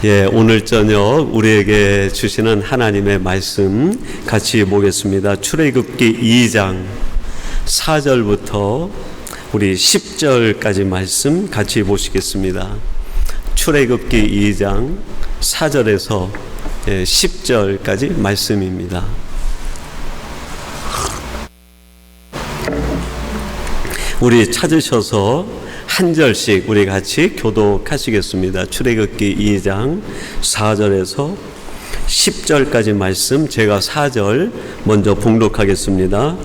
오늘 저녁 우리에게 주시는 하나님의 말씀 같이 보겠습니다. 출애굽기 2장 4절부터 우리 10절까지 말씀 같이 보시겠습니다. 출애굽기 2장 4절에서 10절까지 말씀입니다. 우리 찾으셔서 한 절씩 우리 같이 교독하시겠습니다. 출애굽기 2장 4절에서 10절까지 말씀, 제가 4절 먼저 봉독하겠습니다.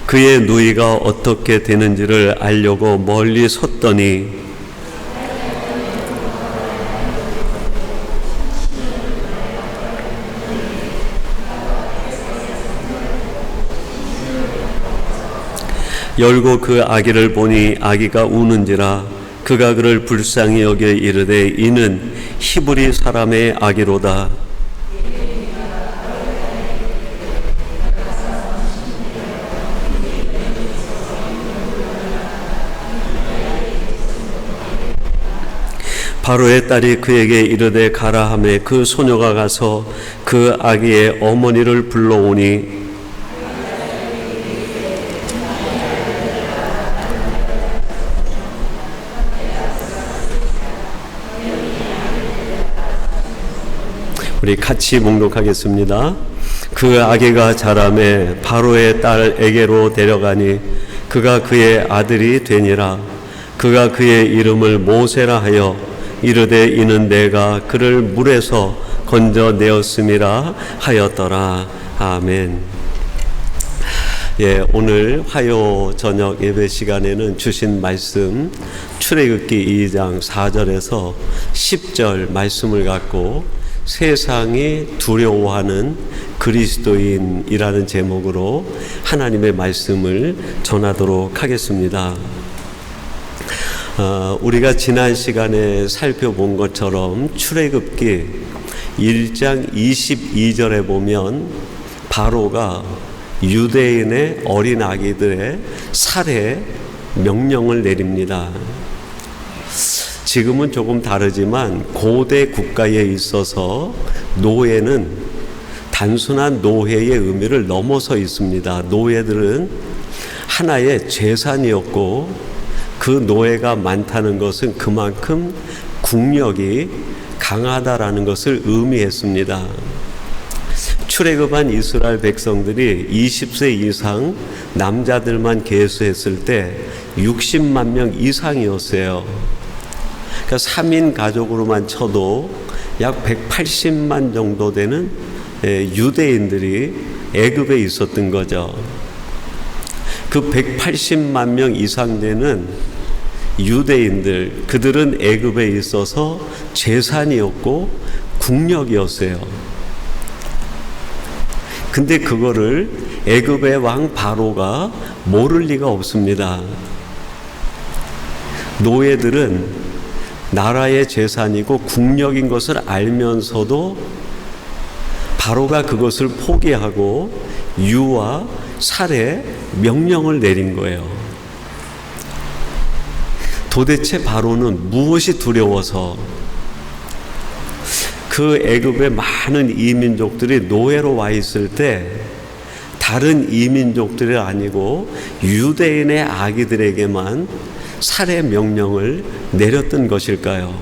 그의 누이가 어떻게 되는지를 알려고 멀리 섰더니 열고 그 아기를 보니 아기가 우는지라 그가 그를 불쌍히 여겨 이르되 이는 히브리 사람의 아기로다. 바로의 딸이 그에게 이르되 가라 하매 그 소녀가 가서 그 아기의 어머니를 불러오니 우리 같이 봉독하겠습니다. 그 아기가 자라매 바로의 딸에게로 데려가니 그가 그의 아들이 되니라. 그가 그의 이름을 모세라 하여 이르되 이는 내가 그를 물에서 건져내었음이라 하였더라. 아멘. 오늘 화요 저녁 예배 시간에는 주신 말씀 출애굽기 2장 4절에서 10절 말씀을 갖고 세상이 두려워하는 그리스도인이라는 제목으로 하나님의 말씀을 전하도록 하겠습니다. 우리가 지난 시간에 살펴본 것처럼 출애굽기 1장 22절에 보면 바로가 유대인의 어린 아기들의 살해 명령을 내립니다. 지금은 조금 다르지만 고대 국가에 있어서 노예는 단순한 노예의 의미를 넘어서 있습니다. 노예들은 하나의 재산이었고 그 노예가 많다는 것은 그만큼 국력이 강하다라는 것을 의미했습니다. 출애굽한 이스라엘 백성들이 20세 이상 남자들만 계수했을 때 60만 명 이상이었어요. 그러니까 3인 가족으로만 쳐도 약 180만 정도 되는 유대인들이 애굽에 있었던 거죠. 그 180만 명 이상 되는 유대인들, 그들은 애굽에 있어서 재산이었고 국력이었어요. 근데 그거를 애굽의 왕 바로가 모를 리가 없습니다. 노예들은 나라의 재산이고 국력인 것을 알면서도 바로가 그것을 포기하고 유아, 살해 명령을 내린 거예요. 도대체 바로는 무엇이 두려워서 그 애굽의 많은 이민족들이 노예로 와 있을 때 다른 이민족들이 아니고 유대인의 아기들에게만 살해 명령을 내렸던 것일까요?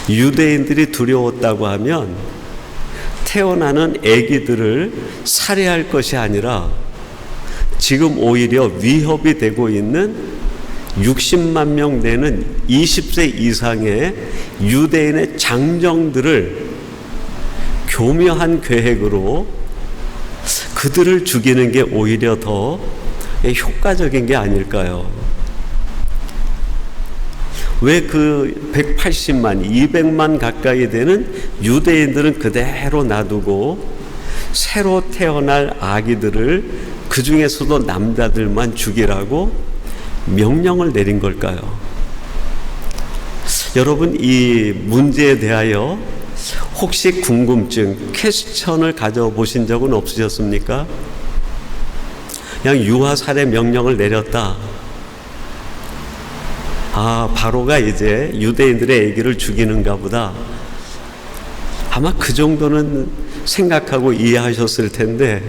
유대인들이 두려웠다고 하면 태어나는 아기들을 살해할 것이 아니라 지금 오히려 위협이 되고 있는 60만 명 되는 20세 이상의 유대인의 장정들을 교묘한 계획으로 그들을 죽이는 게 오히려 더 효과적인 게 아닐까요? 왜 그 180만, 200만 가까이 되는 유대인들은 그대로 놔두고 새로 태어날 아기들을 그 중에서도 남자들만 죽이라고 명령을 내린 걸까요? 여러분, 이 문제에 대하여 혹시 궁금증, 퀘스천을 가져보신 적은 없으셨습니까? 그냥 유아 살해 명령을 내렸다. 바로가 이제 유대인들의 아기를 죽이는가 보다. 아마 그 정도는 생각하고 이해하셨을 텐데,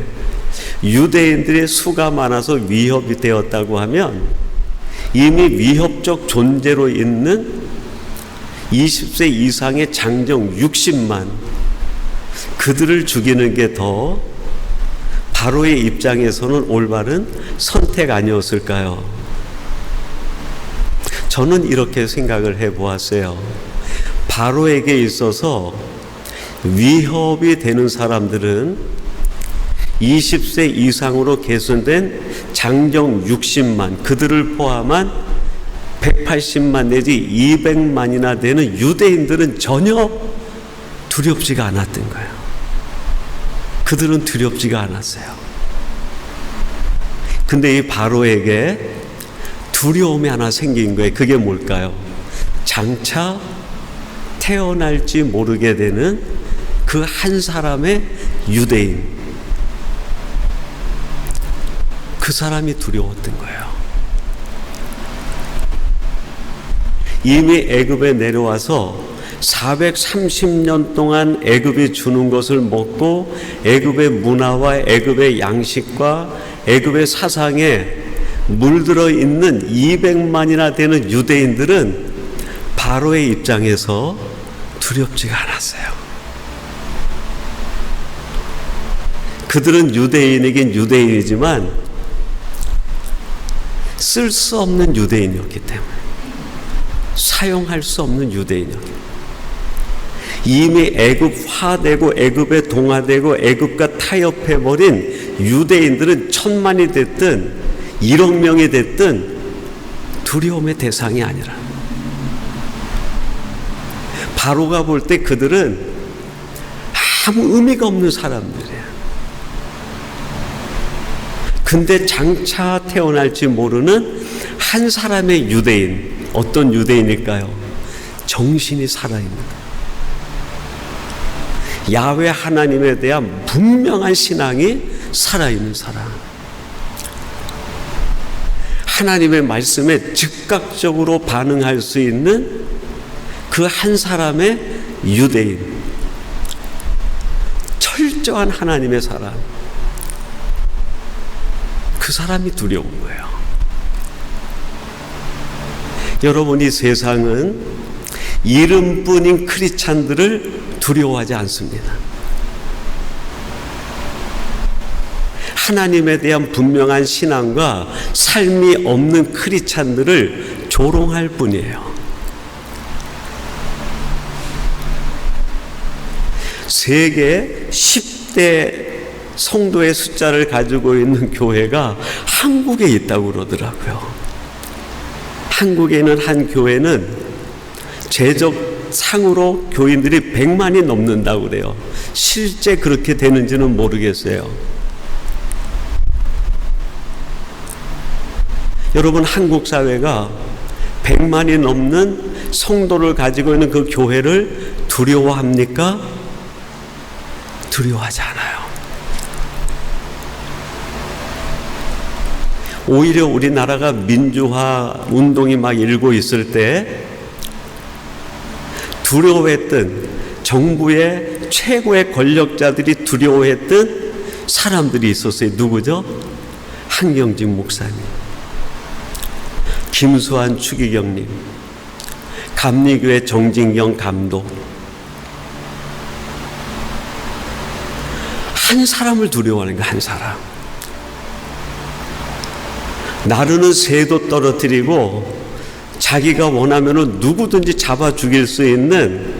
유대인들의 수가 많아서 위협이 되었다고 하면 이미 위협적 존재로 있는 20세 이상의 장정 60만, 그들을 죽이는 게 더 바로의 입장에서는 올바른 선택 아니었을까요? 저는 이렇게 생각을 해보았어요. 바로에게 있어서 위협이 되는 사람들은 20세 이상으로 계승된 장정 60만, 그들을 포함한 180만 내지 200만이나 되는 유대인들은 전혀 두렵지가 않았던 거예요. 그들은 두렵지가 않았어요. 근데 이 바로에게 두려움이 하나 생긴 거예요. 그게 뭘까요? 장차 태어날지 모르게 되는 그 한 사람의 유대인, 그 사람이 두려웠던 거예요. 이미 애굽에 내려와서 430년 동안 애굽이 주는 것을 먹고 애굽의 문화와 애굽의 양식과 애굽의 사상에 물들어 있는 200만이나 되는 유대인들은 바로의 입장에서 두렵지가 않았어요. 그들은 유대인이긴 유대인이지만 쓸 수 없는 유대인이었기 때문에, 사용할 수 없는 유대인이었기 때문에, 이미 애굽화되고 애굽에 동화되고 애굽과 타협해버린 유대인들은 1000만이 됐든 1억 명이 됐든 두려움의 대상이 아니라, 바로가 볼 때 그들은 아무 의미가 없는 사람들이에요. 근데 장차 태어날지 모르는 한 사람의 유대인, 어떤 유대인일까요? 정신이 살아있는 거예요. 야훼 하나님에 대한 분명한 신앙이 살아있는 사람, 하나님의 말씀에 즉각적으로 반응할 수 있는 그 한 사람의 유대인, 철저한 하나님의 사람, 그 사람이 두려운 거예요. 여러분, 이 세상은 이름뿐인 크리스찬들을 두려워하지 않습니다. 하나님에 대한 분명한 신앙과 삶이 없는 크리스찬들을 조롱할 뿐이에요. 세계 10대 성도의 숫자를 가지고 있는 교회가 한국에 있다고 그러더라고요. 한국에 있는 한 교회는 재적 상으로 교인들이 100만이 넘는다고 그래요. 실제 그렇게 되는지는 모르겠어요. 여러분, 한국 사회가 100만이 넘는 성도를 가지고 있는 그 교회를 두려워합니까? 두려워하지 않아요. 오히려 우리나라가 민주화 운동이 막 일고 있을 때 두려워했던, 정부의 최고의 권력자들이 두려워했던 사람들이 있었어요. 누구죠? 한경직 목사님, 김수환 추기경님, 감리교회 정진경 감독. 한 사람을 두려워하는 거야, 한 사람. 나르는 새도 떨어뜨리고 자기가 원하면 누구든지 잡아 죽일 수 있는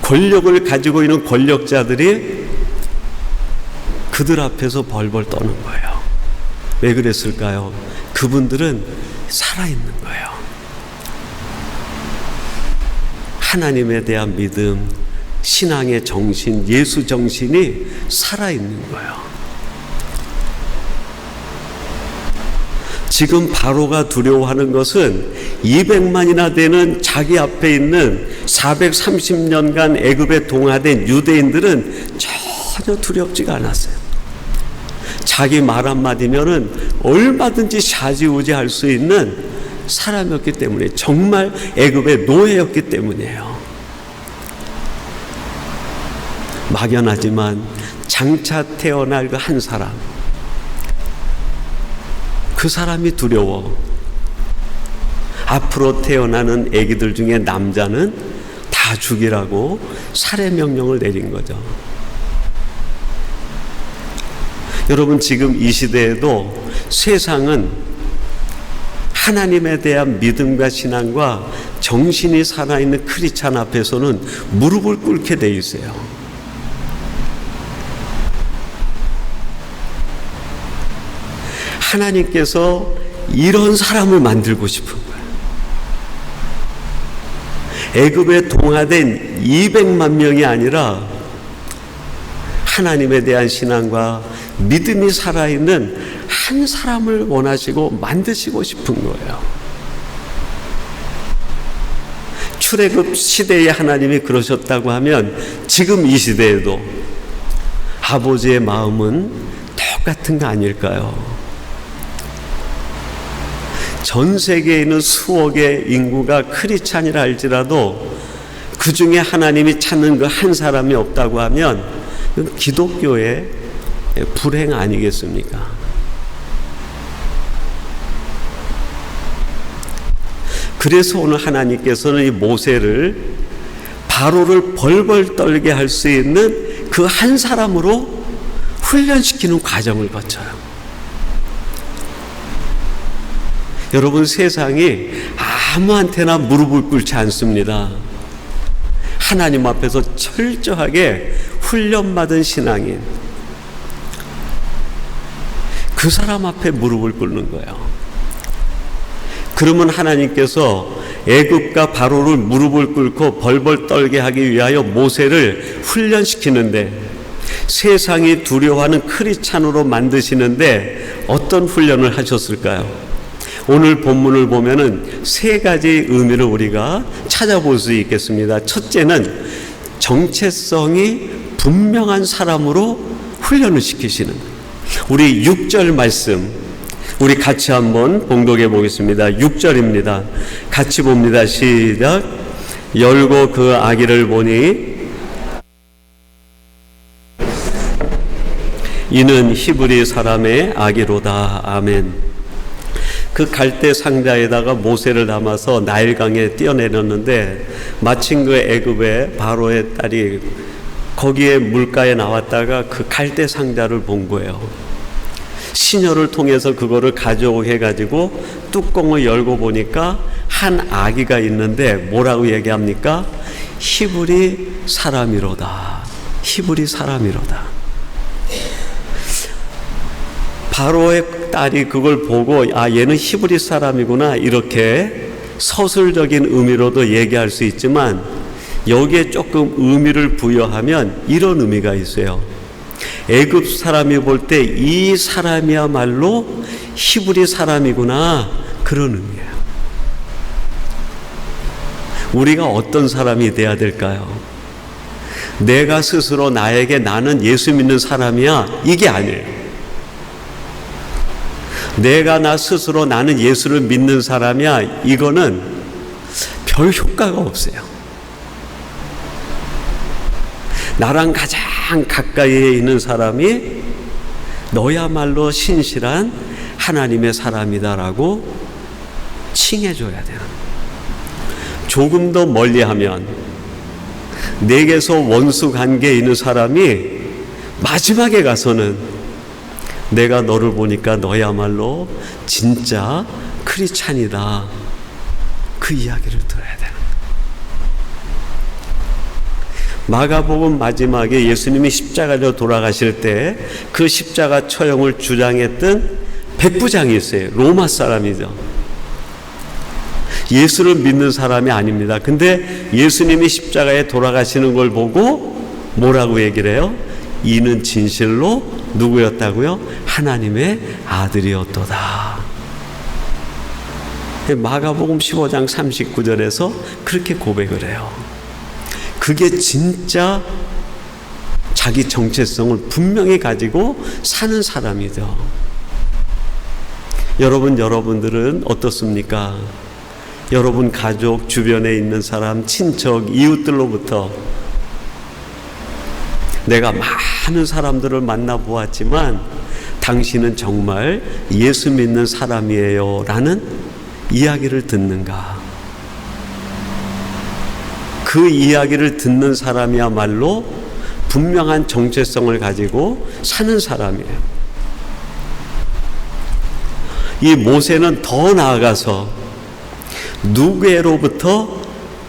권력을 가지고 있는 권력자들이 그들 앞에서 벌벌 떠는 거예요. 왜 그랬을까요? 그분들은 살아있는 거예요. 하나님에 대한 믿음, 신앙의 정신, 예수 정신이 살아있는 거예요. 지금 바로가 두려워하는 것은 200만이나 되는 자기 앞에 있는 430년간 애굽에 동화된 유대인들은 전혀 두렵지가 않았어요. 자기 말 한마디면은 얼마든지 좌지우지할 수 있는 사람이었기 때문에, 정말 애굽의 노예였기 때문이에요. 막연하지만 장차 태어날 그 한 사람, 그 사람이 두려워 앞으로 태어나는 아기들 중에 남자는 다 죽이라고 살해 명령을 내린 거죠. 여러분, 지금 이 시대에도 세상은 하나님에 대한 믿음과 신앙과 정신이 살아있는 크리스찬 앞에서는 무릎을 꿇게 돼 있어요. 하나님께서 이런 사람을 만들고 싶은 거예요. 애굽에 동화된 200만 명이 아니라 하나님에 대한 신앙과 믿음이 살아있는 한 사람을 원하시고 만드시고 싶은 거예요. 출애굽 시대에 하나님이 그러셨다고 하면 지금 이 시대에도 아버지의 마음은 똑같은 거 아닐까요? 전 세계에 있는 수억의 인구가 크리스찬이라 할지라도 그 중에 하나님이 찾는 그 한 사람이 없다고 하면 기독교의 불행 아니겠습니까? 그래서 오늘 하나님께서는 이 모세를 바로를 벌벌 떨게 할 수 있는 그 한 사람으로 훈련시키는 과정을 거쳐요. 여러분, 세상이 아무한테나 무릎을 꿇지 않습니다. 하나님 앞에서 철저하게 훈련받은 신앙인, 그 사람 앞에 무릎을 꿇는 거예요. 그러면 하나님께서 애굽과 바로를 무릎을 꿇고 벌벌 떨게 하기 위하여 모세를 훈련시키는데, 세상이 두려워하는 크리스찬으로 만드시는데 어떤 훈련을 하셨을까요? 오늘 본문을 보면은 세 가지 의미를 우리가 찾아볼 수 있겠습니다. 첫째는 정체성이 분명한 사람으로 훈련을 시키시는 거예요. 우리 6절 말씀 우리 같이 한번 봉독해 보겠습니다. 6절입니다. 같이 봅니다. 시작. 열고 그 아기를 보니 이는 히브리 사람의 아기로다. 아멘. 그 갈대 상자에다가 모세를 담아서 나일강에 뛰어내렸는데 마침 그 애굽의 바로의 딸이 거기에 물가에 나왔다가 그 갈대 상자를 본 거예요. 시녀를 통해서 그거를 가져오게 해가지고 뚜껑을 열고 보니까 한 아기가 있는데 뭐라고 얘기합니까? 히브리 사람이로다. 히브리 사람이로다. 바로의 딸이 그걸 보고 얘는 히브리 사람이구나, 이렇게 서술적인 의미로도 얘기할 수 있지만 여기에 조금 의미를 부여하면 이런 의미가 있어요. 애굽 사람이 볼 때 이 사람이야말로 히브리 사람이구나, 그런 의미예요. 우리가 어떤 사람이 돼야 될까요? 내가 스스로 나에게 나는 예수 믿는 사람이야, 이게 아니에요. 내가 나 스스로 나는 예수를 믿는 사람이야, 이거는 별 효과가 없어요. 나랑 가장 가까이에 있는 사람이 너야말로 신실한 하나님의 사람이다라고 칭해줘야 돼요. 조금 더 멀리하면 내게서 원수 관계에 있는 사람이 마지막에 가서는 내가 너를 보니까 너야말로 진짜 크리스찬이다, 그 이야기를 들어야 되는 거예요. 마가복음 마지막에 예수님이 십자가로 돌아가실 때 그 십자가 처형을 주장했던 백부장이 있어요. 로마 사람이죠. 예수를 믿는 사람이 아닙니다. 근데 예수님이 십자가에 돌아가시는 걸 보고 뭐라고 얘기를 해요? 이는 진실로 누구였다고요? 하나님의 아들이었도다. 마가복음 15장 39절에서 그렇게 고백을 해요. 그게 진짜 자기 정체성을 분명히 가지고 사는 사람이죠. 여러분들은 어떻습니까? 여러분 가족, 주변에 있는 사람, 친척, 이웃들로부터 내가 많은 사람들을 만나보았지만 당신은 정말 예수 믿는 사람이에요 라는 이야기를 듣는가? 그 이야기를 듣는 사람이야말로 분명한 정체성을 가지고 사는 사람이에요. 이 모세는 더 나아가서 누구로부터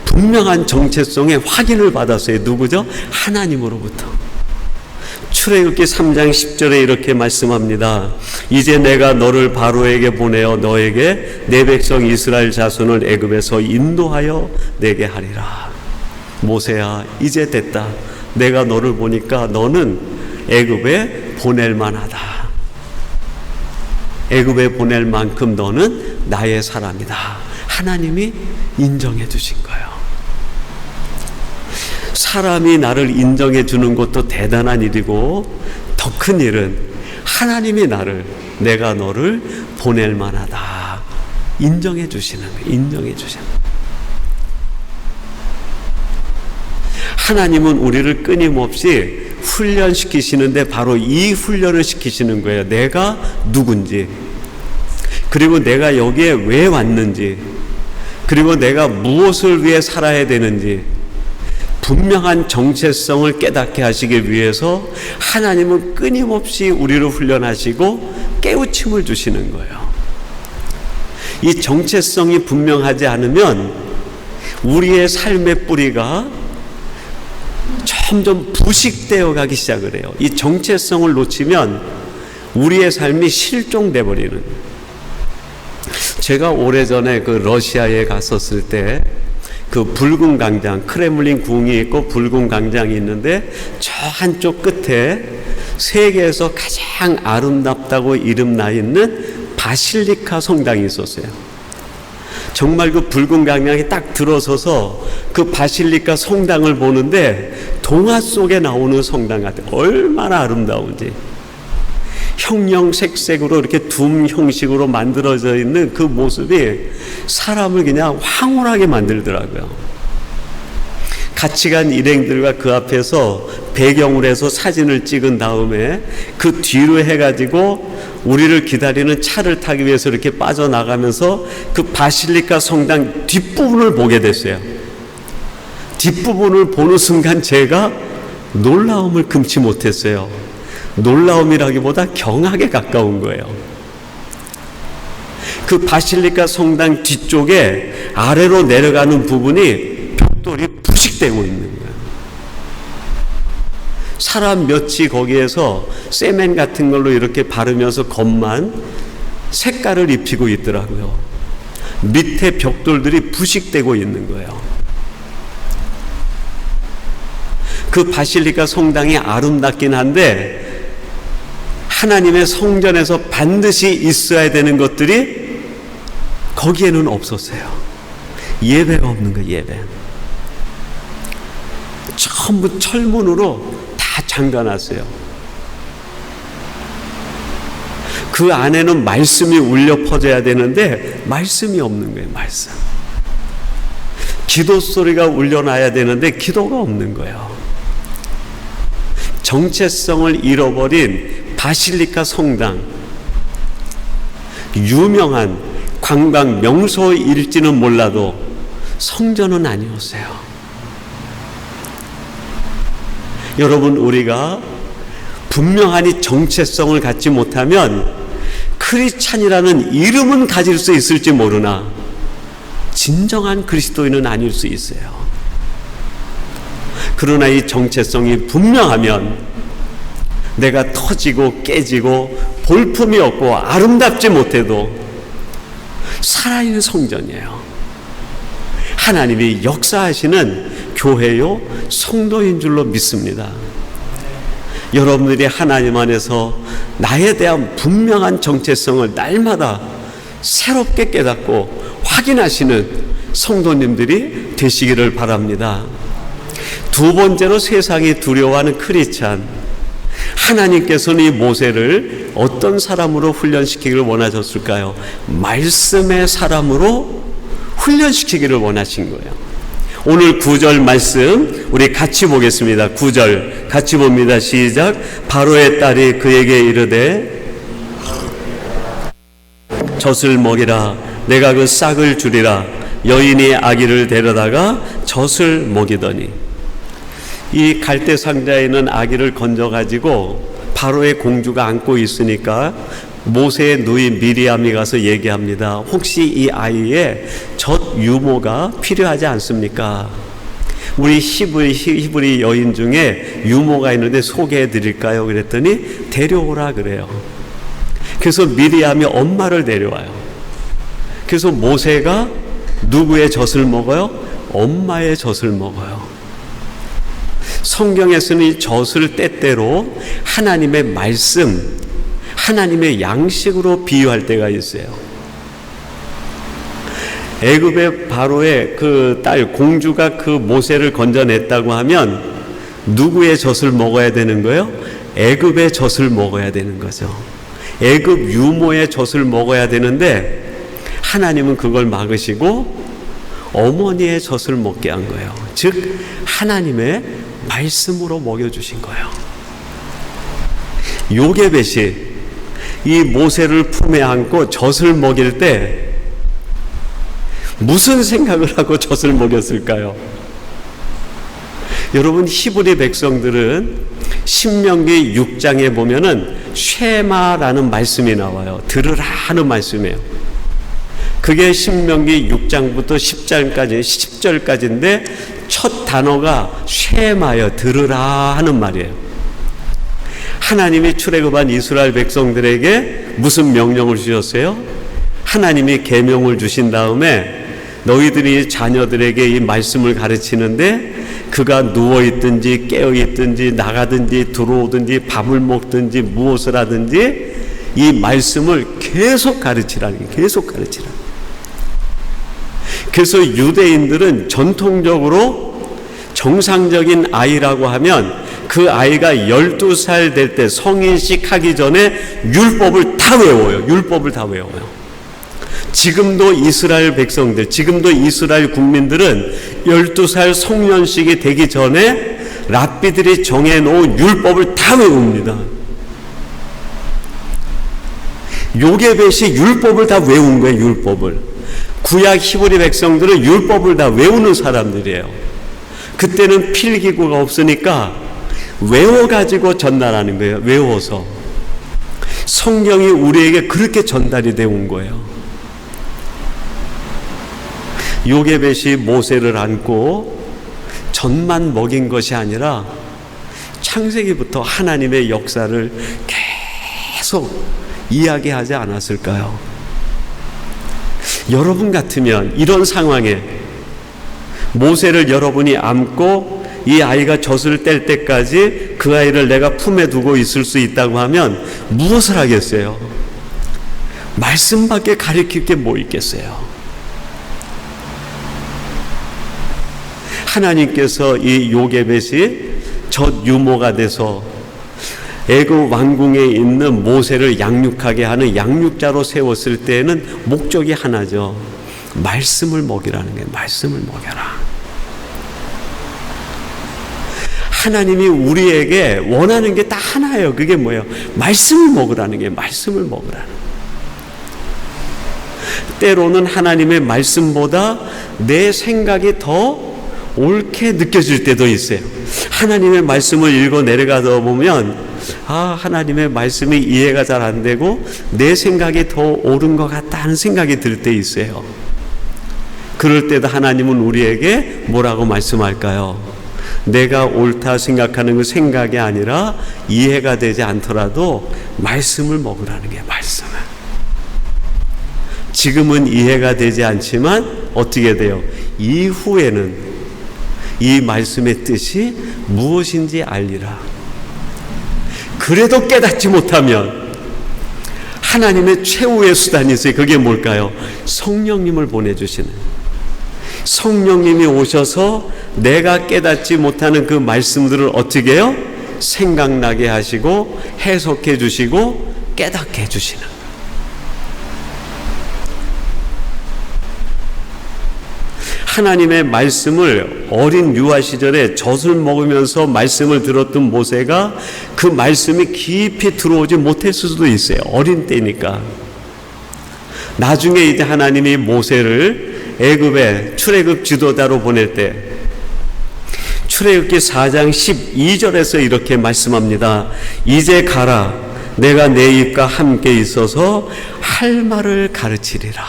분명한 정체성의 확인을 받았어요. 누구죠? 하나님으로부터. 출애굽기 3장 10절에 이렇게 말씀합니다. 이제 내가 너를 바로에게 보내어 너에게 내 백성 이스라엘 자손을 애굽에서 인도하여 내게 하리라. 모세야, 이제 됐다. 내가 너를 보니까 너는 애굽에 보낼 만하다. 애굽에 보낼 만큼 너는 나의 사람이다. 하나님이 인정해 주신 거예요. 사람이 나를 인정해 주는 것도 대단한 일이고 더 큰 일은 하나님이 내가 너를 보낼 만하다. 인정해 주시는 거예요. 인정해 주시는 거예요. 하나님은 우리를 끊임없이 훈련시키시는데 바로 이 훈련을 시키시는 거예요. 내가 누군지, 그리고 내가 여기에 왜 왔는지, 그리고 내가 무엇을 위해 살아야 되는지 분명한 정체성을 깨닫게 하시기 위해서 하나님은 끊임없이 우리를 훈련하시고 깨우침을 주시는 거예요. 이 정체성이 분명하지 않으면 우리의 삶의 뿌리가 점점 부식되어 가기 시작을 해요. 이 정체성을 놓치면 우리의 삶이 실종돼 버리는. 제가 오래전에 그 러시아에 갔었을 때 그 붉은 광장, 크렘린 궁이 있고 붉은 광장이 있는데 저 한쪽 끝에 세계에서 가장 아름답다고 이름 나 있는 바실리카 성당이 있었어요. 정말 그 붉은 광장에 딱 들어서서 그 바실리카 성당을 보는데 동화 속에 나오는 성당 같아요. 얼마나 아름다운지. 형형색색으로 이렇게 둠 형식으로 만들어져 있는 그 모습이 사람을 그냥 황홀하게 만들더라고요. 같이 간 일행들과 그 앞에서 배경을 해서 사진을 찍은 다음에 그 뒤로 해가지고 우리를 기다리는 차를 타기 위해서 이렇게 빠져나가면서 그 바실리카 성당 뒷부분을 보게 됐어요. 뒷부분을 보는 순간 제가 놀라움을 금치 못했어요. 놀라움이라기보다 경악에 가까운 거예요. 그 바실리카 성당 뒤쪽에 아래로 내려가는 부분이 벽돌이 부식되고 있는 거예요. 사람 몇이 거기에서 세멘 같은 걸로 이렇게 바르면서 겉만 색깔을 입히고 있더라고요. 밑에 벽돌들이 부식되고 있는 거예요. 그 바실리카 성당이 아름답긴 한데 하나님의 성전에서 반드시 있어야 되는 것들이 거기에는 없었어요. 예배가 없는 거예요. 예배. 전부 철문으로 다 잠가놨어요. 그 안에는 말씀이 울려 퍼져야 되는데 말씀이 없는 거예요. 말씀. 기도 소리가 울려나야 되는데 기도가 없는 거예요. 정체성을 잃어버린 바실리카 성당, 유명한 관광 명소일지는 몰라도 성전은 아니었어요. 여러분, 우리가 분명한 정체성을 갖지 못하면 크리스찬이라는 이름은 가질 수 있을지 모르나 진정한 그리스도인은 아닐 수 있어요. 그러나 이 정체성이 분명하면 내가 터지고 깨지고 볼품이 없고 아름답지 못해도 살아있는 성전이에요. 하나님이 역사하시는 교회요 성도인 줄로 믿습니다. 여러분들이 하나님 안에서 나에 대한 분명한 정체성을 날마다 새롭게 깨닫고 확인하시는 성도님들이 되시기를 바랍니다. 두 번째로 세상이 두려워하는 크리스찬, 하나님께서는 이 모세를 어떤 사람으로 훈련시키기를 원하셨을까요? 말씀의 사람으로 훈련시키기를 원하신 거예요. 오늘 9절 말씀 우리 같이 보겠습니다. 9절 같이 봅니다. 시작. 바로의 딸이 그에게 이르되 젖을 먹이라. 내가 그 싹을 주리라. 여인이 아기를 데려다가 젖을 먹이더니, 이 갈대 상자에 있는 아기를 건져가지고 바로의 공주가 안고 있으니까 모세의 누이 미리암이 가서 얘기합니다. 혹시 이 아이의 젖 유모가 필요하지 않습니까? 우리 히브리 여인 중에 유모가 있는데 소개해 드릴까요? 그랬더니 데려오라 그래요. 그래서 미리암이 엄마를 데려와요. 그래서 모세가 누구의 젖을 먹어요? 엄마의 젖을 먹어요. 성경에서는 이 젖을 때때로 하나님의 말씀, 하나님의 양식으로 비유할 때가 있어요. 애굽의 바로의 그 딸 공주가 그 모세를 건져냈다고 하면 누구의 젖을 먹어야 되는 거예요? 애굽의 젖을 먹어야 되는 거죠. 애굽 유모의 젖을 먹어야 되는데 하나님은 그걸 막으시고 어머니의 젖을 먹게 한 거예요. 즉 하나님의 말씀으로 먹여주신 거예요. 요게벳이 이 모세를 품에 안고 젖을 먹일 때 무슨 생각을 하고 젖을 먹였을까요? 여러분, 히브리 백성들은 신명기 6장에 보면은 쉐마라는 말씀이 나와요. 들으라 하는 말씀이에요. 그게 신명기 6장부터 10절까지인데 첫 단어가 쉐마여, 들으라 하는 말이에요. 하나님이 출애굽한 이스라엘 백성들에게 무슨 명령을 주셨어요? 하나님이 계명을 주신 다음에 너희들이 자녀들에게 이 말씀을 가르치는데 그가 누워있든지 깨어있든지 나가든지 들어오든지 밥을 먹든지 무엇을 하든지 이 말씀을 계속 가르치라는 거예요. 계속 가르치라. 그래서 유대인들은 전통적으로 정상적인 아이라고 하면 그 아이가 12살 될 때 성인식 하기 전에 율법을 다 외워요. 율법을 다 외워요. 지금도 이스라엘 백성들, 지금도 이스라엘 국민들은 12살 성년식이 되기 전에 랍비들이 정해놓은 율법을 다 외웁니다. 요게벳이 율법을 다 외운 거예요. 율법을. 구약 히브리 백성들은 율법을 다 외우는 사람들이에요. 그때는 필기구가 없으니까 외워가지고 전달하는 거예요. 외워서. 성경이 우리에게 그렇게 전달이 되어 온 거예요. 요게벳이 모세를 안고 젖만 먹인 것이 아니라 창세기부터 하나님의 역사를 계속 이야기하지 않았을까요? 여러분 같으면 이런 상황에 모세를 여러분이 안고 이 아이가 젖을 뗄 때까지 그 아이를 내가 품에 두고 있을 수 있다고 하면 무엇을 하겠어요? 말씀밖에 가르칠 게 뭐 있겠어요? 하나님께서 이 요게벳이 젖 유모가 돼서 애굽 왕궁에 있는 모세를 양육하게 하는 양육자로 세웠을 때에는 목적이 하나죠. 말씀을 먹이라는 게, 말씀을 먹여라. 하나님이 우리에게 원하는 게 딱 하나예요. 그게 뭐예요? 말씀을 먹으라는 게, 말씀을 먹으라는. 때로는 하나님의 말씀보다 내 생각이 더 옳게 느껴질 때도 있어요. 하나님의 말씀을 읽어 내려가다 보면 하나님의 말씀이 이해가 잘 안 되고 내 생각이 더 옳은 것 같다는 생각이 들 때 있어요. 그럴 때도 하나님은 우리에게 뭐라고 말씀할까요? 내가 옳다 생각하는 그 생각이 아니라 이해가 되지 않더라도 말씀을 먹으라는 게, 말씀을. 지금은 이해가 되지 않지만 어떻게 돼요? 이후에는 이 말씀의 뜻이 무엇인지 알리라. 그래도 깨닫지 못하면 하나님의 최후의 수단이 있어요. 그게 뭘까요? 성령님을 보내주시는. 성령님이 오셔서 내가 깨닫지 못하는 그 말씀들을 어떻게 해요? 생각나게 하시고 해석해 주시고 깨닫게 해주시는 거예요. 하나님의 말씀을 어린 유아 시절에 젖을 먹으면서 말씀을 들었던 모세가 그 말씀이 깊이 들어오지 못했을 수도 있어요. 어린 때니까. 나중에 이제 하나님이 모세를 애굽에 출애굽 지도자로 보낼 때 출애굽기 4장 12절에서 이렇게 말씀합니다. 이제 가라. 내가 내 입과 함께 있어서 할 말을 가르치리라.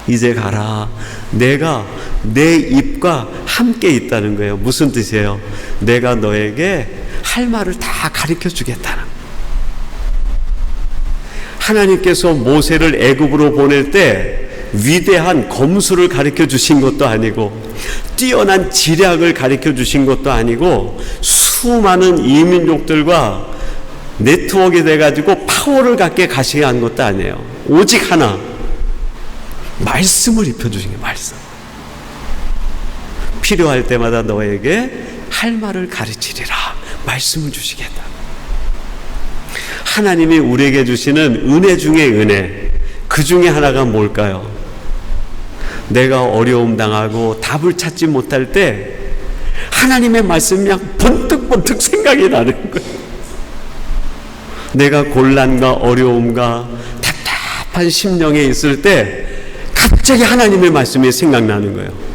이제 가라. 내가 내 입과 함께 있다는 거예요. 무슨 뜻이에요? 내가 너에게 할 말을 다 가르쳐 주겠다는. 하나님께서 모세를 애굽으로 보낼 때 위대한 검수를 가르쳐 주신 것도 아니고 뛰어난 지략을 가르쳐 주신 것도 아니고 수많은 이민족들과 네트워크가 돼가지고 파워를 갖게 가시게 한 것도 아니에요. 오직 하나, 말씀을 입혀주신 게 말씀. 필요할 때마다 너에게 할 말을 가르치리라. 말씀을 주시겠다. 하나님이 우리에게 주시는 은혜 중에 은혜, 그 중에 하나가 뭘까요? 내가 어려움 당하고 답을 찾지 못할 때 하나님의 말씀이 그냥 번뜩번뜩 생각이 나는 거예요. 내가 곤란과 어려움과 답답한 심령에 있을 때 갑자기 하나님의 말씀이 생각나는 거예요.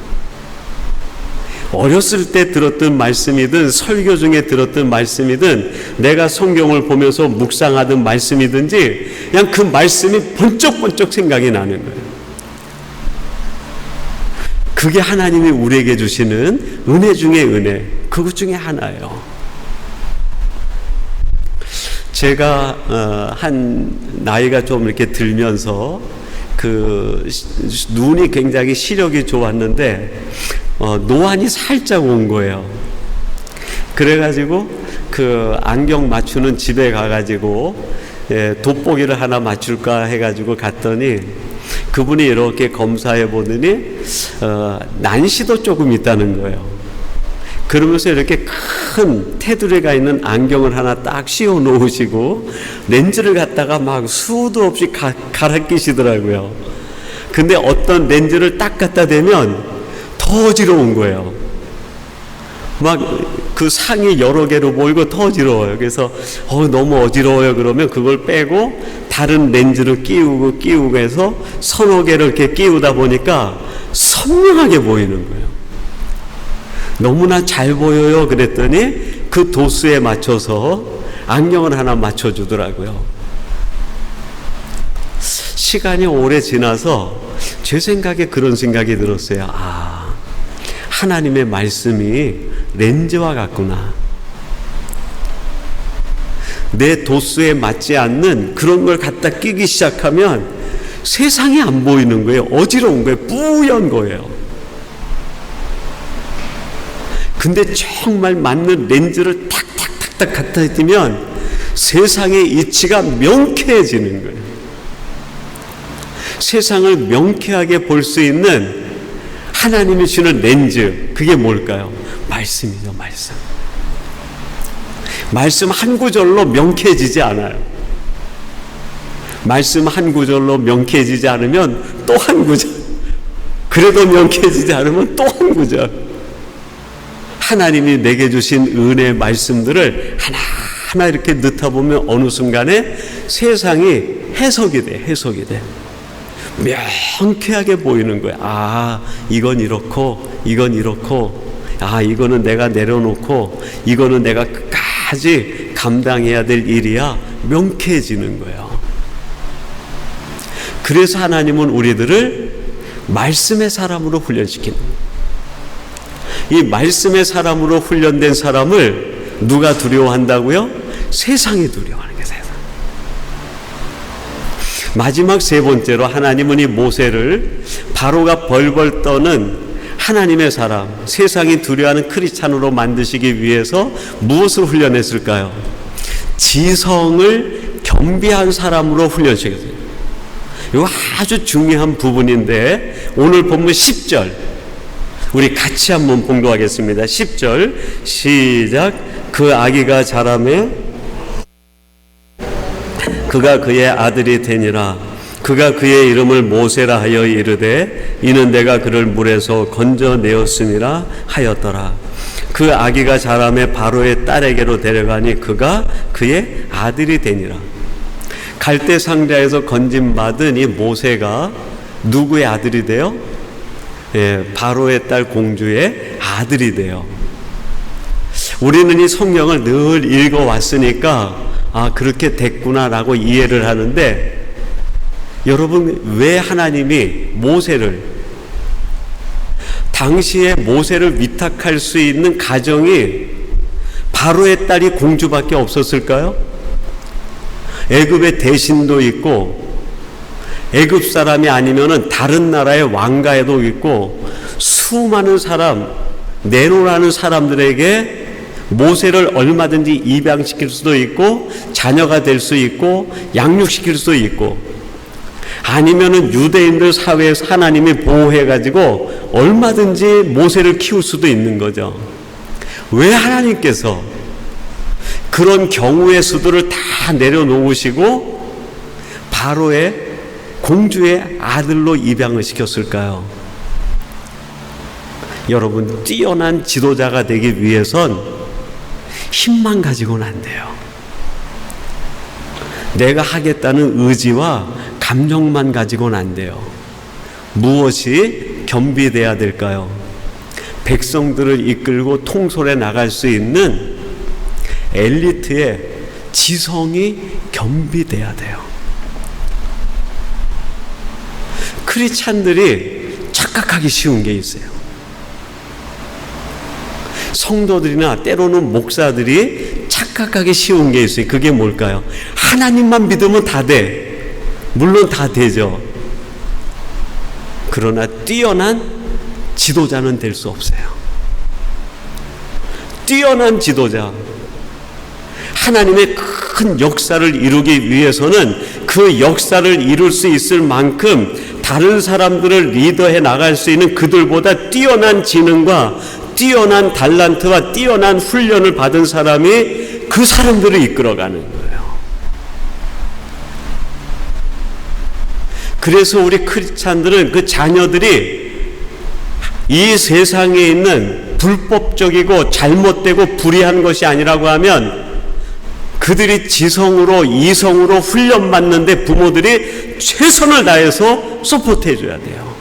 어렸을 때 들었던 말씀이든 설교 중에 들었던 말씀이든 내가 성경을 보면서 묵상하던 말씀이든지 그냥 그 말씀이 번쩍번쩍 생각이 나는 거예요. 그게 하나님이 우리에게 주시는 은혜 중에 은혜, 그것 중에 하나예요. 제가 한 나이가 좀 이렇게 들면서 그 눈이 굉장히 시력이 좋았는데 노안이 살짝 온 거예요. 그래가지고 그 안경 맞추는 집에 가가지고 돋보기를 하나 맞출까 해가지고 갔더니 그분이 이렇게 검사해 보더니 난시도 조금 있다는 거예요. 그러면서 이렇게 큰 테두리가 있는 안경을 하나 딱 씌워 놓으시고 렌즈를 갖다가 막 수도 없이 갈아 끼시더라고요. 근데 어떤 렌즈를 딱 갖다 대면 더 어지러운 거예요. 막 그 상이 여러 개로 보이고 더 어지러워요. 그래서 너무 어지러워요. 그러면 그걸 빼고 다른 렌즈를 끼우고 해서 서너 개를 이렇게 끼우다 보니까 선명하게 보이는 거예요. 너무나 잘 보여요. 그랬더니 그 도수에 맞춰서 안경을 하나 맞춰주더라고요. 시간이 오래 지나서 제 생각에 그런 생각이 들었어요. 하나님의 말씀이 렌즈와 같구나. 내 도수에 맞지 않는 그런 걸 갖다 끼기 시작하면 세상이 안 보이는 거예요. 어지러운 거예요. 뿌연 거예요. 근데 정말 맞는 렌즈를 탁탁탁탁 갖다 대면 세상의 이치가 명쾌해지는 거예요. 세상을 명쾌하게 볼 수 있는 하나님이 주는 렌즈, 그게 뭘까요? 말씀이죠. 말씀 한 구절로 명쾌해지지 않아요. 말씀 한 구절로 명쾌해지지 않으면 또 한 구절, 그래도 명쾌해지지 않으면 또 한 구절. 하나님이 내게 주신 은혜의 말씀들을 하나하나 이렇게 넣다 보면 어느 순간에 세상이 해석이 돼. 명쾌하게 보이는 거야. 이건 이렇고, 이거는 내가 내려놓고, 이거는 내가 끝까지 감당해야 될 일이야. 명쾌해지는 거예요. 그래서 하나님은 우리들을 말씀의 사람으로 훈련시키는 거예요. 이 말씀의 사람으로 훈련된 사람을 누가 두려워한다고요? 세상이 두려워하는 게 세상. 마지막 세 번째로 하나님은 이 모세를 바로가 벌벌 떠는 하나님의 사람, 세상이 두려워하는 크리스찬으로 만드시기 위해서 무엇을 훈련했을까요? 지성을 겸비한 사람으로 훈련시켰어요. 이거 아주 중요한 부분인데 오늘 본문 10절 우리 같이 한번 봉독하겠습니다. 10절 시작. 그 아기가 자라매 그가 그의 아들이 되니라. 그가 그의 이름을 모세라 하여 이르되 이는 내가 그를 물에서 건져내었음이라 하였더라. 그 아기가 자라매 바로의 딸에게로 데려가니 그가 그의 아들이 되니라. 갈대 상자에서 건진받은 이 모세가 누구의 아들이 돼요? 바로의 딸 공주의 아들이 돼요. 우리는 이 성경을 늘 읽어왔으니까 그렇게 됐구나라고 이해를 하는데, 여러분, 왜 하나님이 당시에 모세를 위탁할 수 있는 가정이 바로의 딸이 공주밖에 없었을까요? 애굽의 대신도 있고, 애굽 사람이 아니면은 다른 나라의 왕가에도 있고, 수많은 네로라는 사람들에게 모세를 얼마든지 입양시킬 수도 있고, 자녀가 될 수 있고, 양육시킬 수도 있고, 아니면은 유대인들 사회에서 하나님이 보호해가지고 얼마든지 모세를 키울 수도 있는 거죠. 왜 하나님께서 그런 경우의 수들을 다 내려놓으시고 바로의 공주의 아들로 입양을 시켰을까요? 여러분, 뛰어난 지도자가 되기 위해선 힘만 가지고는 안 돼요. 내가 하겠다는 의지와 감정만 가지고는 안 돼요. 무엇이 겸비돼야 될까요? 백성들을 이끌고 통솔해 나갈 수 있는 엘리트의 지성이 겸비돼야 돼요. 크리스찬들이 착각하기 쉬운 게 있어요. 성도들이나 때로는 목사들이 착각하기 쉬운 게 있어요. 그게 뭘까요? 하나님만 믿으면 다 돼. 물론 다 되죠. 그러나 뛰어난 지도자는 될 수 없어요. 뛰어난 지도자, 하나님의 큰 역사를 이루기 위해서는 그 역사를 이룰 수 있을 만큼 다른 사람들을 리더해 나갈 수 있는 그들보다 뛰어난 지능과 뛰어난 달란트와 뛰어난 훈련을 받은 사람이 그 사람들을 이끌어가는 거예요. 그래서 우리 크리스찬들은 그 자녀들이 이 세상에 있는 불법적이고 잘못되고 불의한 것이 아니라고 하면 그들이 지성으로 이성으로 훈련받는데 부모들이 최선을 다해서 서포트해 줘야 돼요.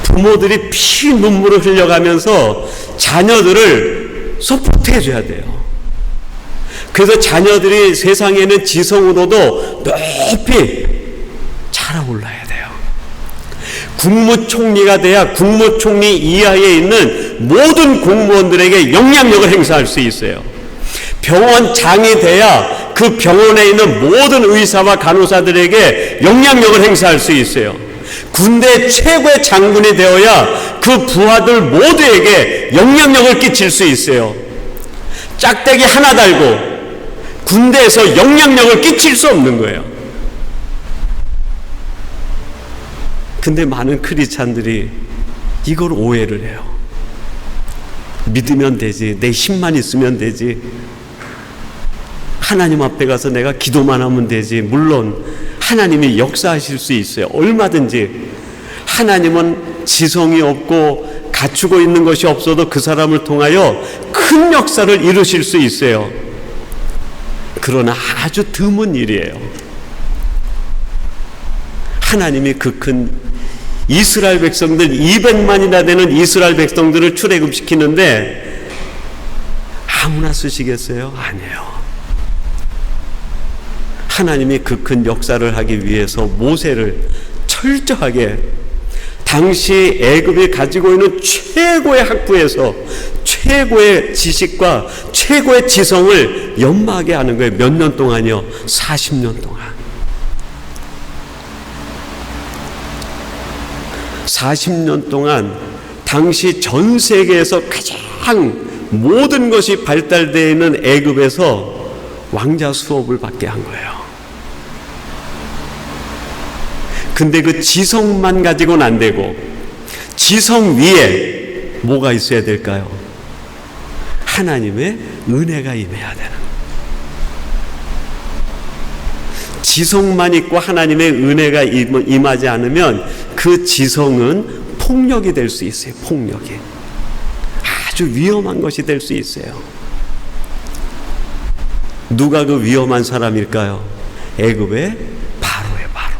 부모들이 피 눈물을 흘려가면서 자녀들을 서포트해 줘야 돼요. 그래서 자녀들이 세상에는 지성으로도 높이 자라올라야 돼요. 국무총리가 돼야 국무총리 이하에 있는 모든 공무원들에게 영향력을 행사할 수 있어요. 병원장이 돼야 그 병원에 있는 모든 의사와 간호사들에게 영향력을 행사할 수 있어요. 군대 최고의 장군이 되어야 그 부하들 모두에게 영향력을 끼칠 수 있어요. 짝대기 하나 달고 군대에서 영향력을 끼칠 수 없는 거예요. 근데 많은 크리스찬들이 이걸 오해를 해요. 믿으면 되지, 내 힘만 있으면 되지, 하나님 앞에 가서 내가 기도만 하면 되지. 물론 하나님이 역사하실 수 있어요. 얼마든지. 하나님은 지성이 없고 갖추고 있는 것이 없어도 그 사람을 통하여 큰 역사를 이루실 수 있어요. 그러나 아주 드문 일이에요. 하나님이 그 큰 이스라엘 백성들 200만이나 되는 이스라엘 백성들을 출애굽시키는데 아무나 쓰시겠어요? 아니에요. 하나님이 그 큰 역사를 하기 위해서 모세를 철저하게 당시 애굽이 가지고 있는 최고의 학부에서 최고의 지식과 최고의 지성을 연마하게 하는 거예요. 몇 년 동안이요? 40년 동안. 40년 동안 당시 전 세계에서 가장 모든 것이 발달되어 있는 애굽에서 왕자 수업을 받게 한 거예요. 근데 그 지성만 가지고는 안 되고 지성 위에 뭐가 있어야 될까요? 하나님의 은혜가 임해야 되는. 지성만 있고 하나님의 은혜가 임하지 않으면 그 지성은 폭력이 될 수 있어요. 폭력이. 아주 위험한 것이 될 수 있어요. 누가 그 위험한 사람일까요? 애굽의 바로예요. 바로.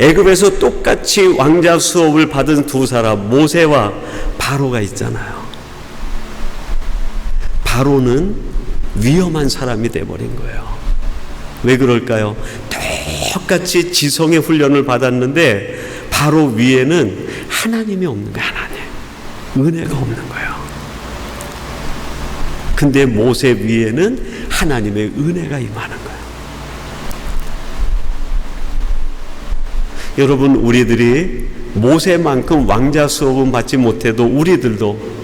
애굽에서 똑같이 왕자 수업을 받은 두 사람, 모세와 바로가 있잖아요. 바로는 위험한 사람이 돼버린 거예요. 왜 그럴까요? 똑같이 지성의 훈련을 받았는데 바로 위에는 하나님이 없는 거예요. 하나님. 은혜가 없는 거예요. 근데 모세 위에는 하나님의 은혜가 임하는 거예요. 여러분, 우리들이 모세만큼 왕자 수업은 받지 못해도 우리들도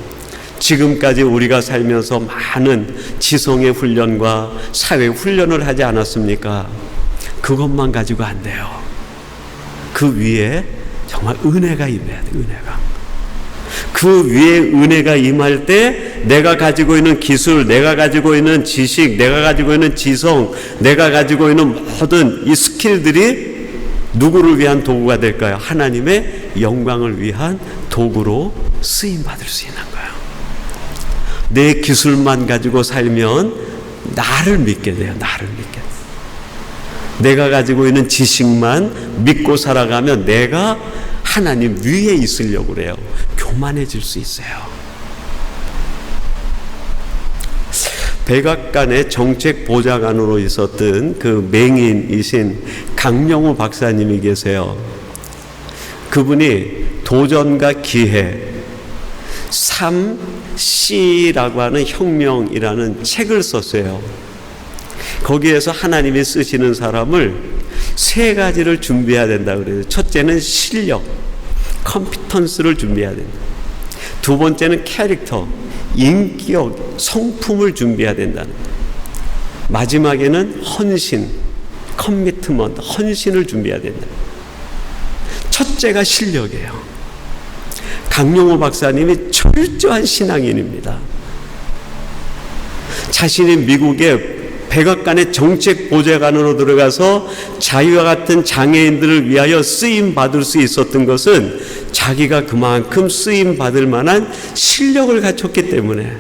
지금까지 우리가 살면서 많은 지성의 훈련과 사회 훈련을 하지 않았습니까? 그것만 가지고 안 돼요. 그 위에 정말 은혜가 임해야 돼. 은혜가. 그 위에 은혜가 임할 때 내가 가지고 있는 기술, 내가 가지고 있는 지식, 내가 가지고 있는 지성, 내가 가지고 있는 모든 이 스킬들이 누구를 위한 도구가 될까요? 하나님의 영광을 위한 도구로 쓰임받을 수 있는 거예요. 내 기술만 가지고 살면 나를 믿게 돼요. 나를 믿게 돼요. 내가 가지고 있는 지식만 믿고 살아가면 내가 하나님 위에 있으려고 그래요. 교만해질 수 있어요. 백악관의 정책보좌관으로 있었던 그 맹인이신 강명호 박사님이 계세요. 그분이 도전과 기회 3C라고 하는 혁명이라는 책을 썼어요. 거기에서 하나님이 쓰시는 사람을 세 가지를 준비해야 된다 그래요. 첫째는 실력, 컴피턴스를 준비해야 된다. 두 번째는 캐릭터, 인격, 성품을 준비해야 된다는 거예요. 마지막에는 헌신, 커미트먼트, 헌신을 준비해야 된다. 첫째가 실력이에요. 강용호 박사님이 철저한 신앙인입니다. 자신이 미국의 백악관의 정책보좌관으로 들어가서 자기와 같은 장애인들을 위하여 쓰임받을 수 있었던 것은 자기가 그만큼 쓰임받을 만한 실력을 갖췄기 때문에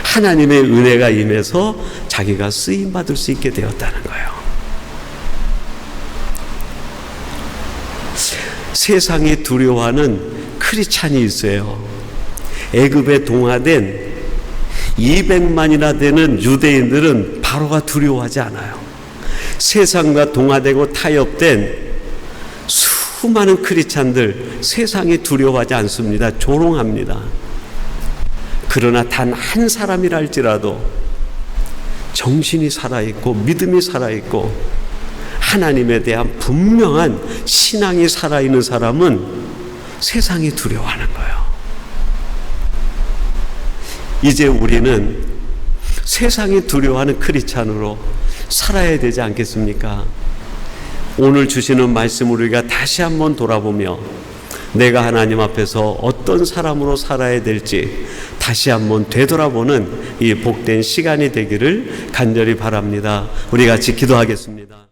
하나님의 은혜가 임해서 자기가 쓰임받을 수 있게 되었다는 거예요. 세상이 두려워하는 크리스찬이 있어요. 애굽에 동화된 200만이나 되는 유대인들은 바로가 두려워하지 않아요. 세상과 동화되고 타협된 수많은 크리스찬들 세상이 두려워하지 않습니다. 조롱합니다. 그러나 단 한 사람이라 할지라도 정신이 살아있고 믿음이 살아있고 하나님에 대한 분명한 신앙이 살아있는 사람은 세상이 두려워하는 거예요. 이제 우리는 세상이 두려워하는 크리스찬으로 살아야 되지 않겠습니까? 오늘 주시는 말씀을 우리가 다시 한번 돌아보며 내가 하나님 앞에서 어떤 사람으로 살아야 될지 다시 한번 되돌아보는 이 복된 시간이 되기를 간절히 바랍니다. 우리 같이 기도하겠습니다.